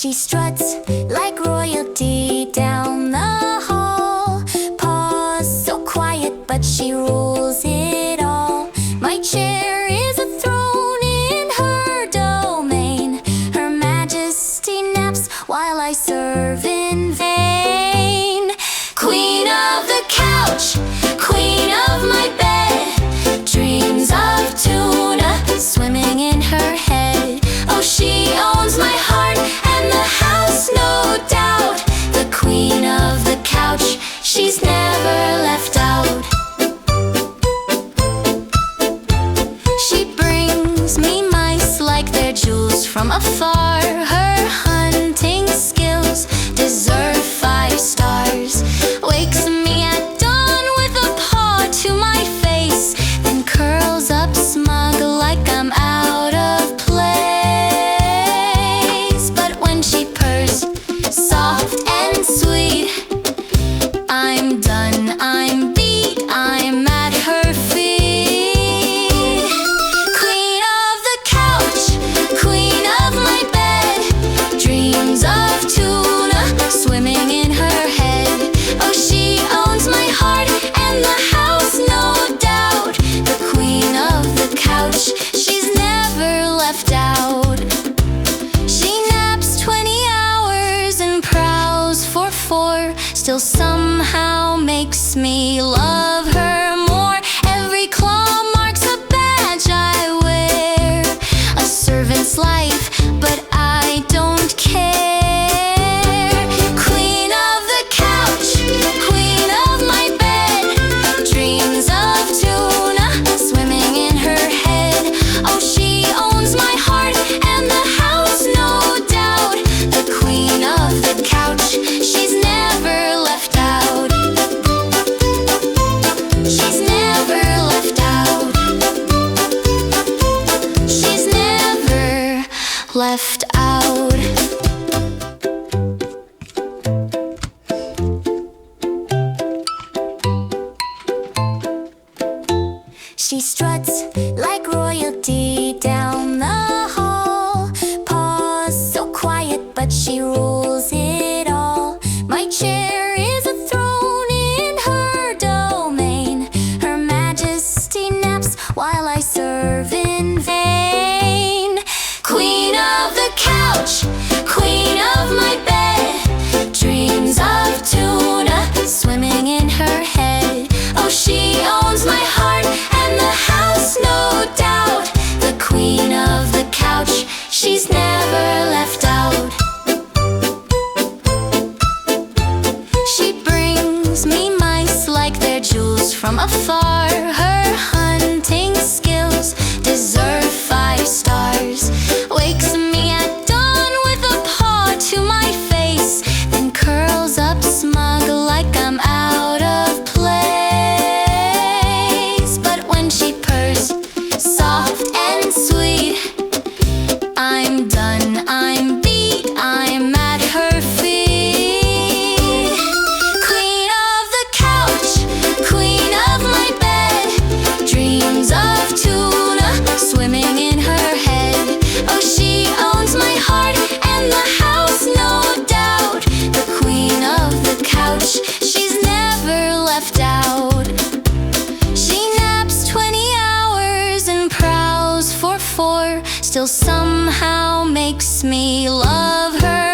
She struts like royalty down the hall. Paws so quiet, but she rules it all. My chair is a throne in her domain. Her Majesty naps while I serve in vain. Queen of the couch, queen of my bed, dreams of tuna swimming in her head. Oh, she owns my heart and the house, no doubt. The queen of the couch, she's never left out. She brings me mice like they're jewels from afar. Her hunting skills deserve 5 stars. Wakes me at dawn with a paw to my face, then curls up smug like I'm out of place. But when she purrs, soft and sweet, I'm done, I'm beat, I'm at her feet. Queen of the couch, queen of my bed, dreams of tuna swimming in her head. Oh, she owns my heart and the house, no doubt. The queen of the couch, she's never left out. She naps 20 hours and prowls for 4. Still somehow makes me love her more. Every claw marks a badge I wear. A servant's life, but I don't care. Queen of the couch, queen of my bed, dreams of tuna swimming in her head. Oh, she owns my heart and the house, no doubt. The queen of the couch, she's never left out. She's never left out. She's never left out. She struts like royalty down the hall. Paws so quiet, but she rules it all. My chair is a throne in her domain. Her Majesty naps while I serve in vain. Queen of the couch, queen of my bed, dreams of tuna swimming in her head. Oh, she owns my heart and the house, no doubt. The queen of the couch, she's never left out. She brings me mice like they're jewels from afar. Her hunting skills deserve 5 stars. Wakes me at dawn with a paw to my face, then curls up smug like I'm out of place. But when she purrs, soft and sweet, I'm done, I'm beat, I'm at her feet. Queen of the couch, queen of my bed, dreams of tuna swimming in her head. Oh, she owns my heart and the house, no doubt. The queen of the couch, she's never left out. She naps 20 hours and prowls for 4. Still somehow makes me love her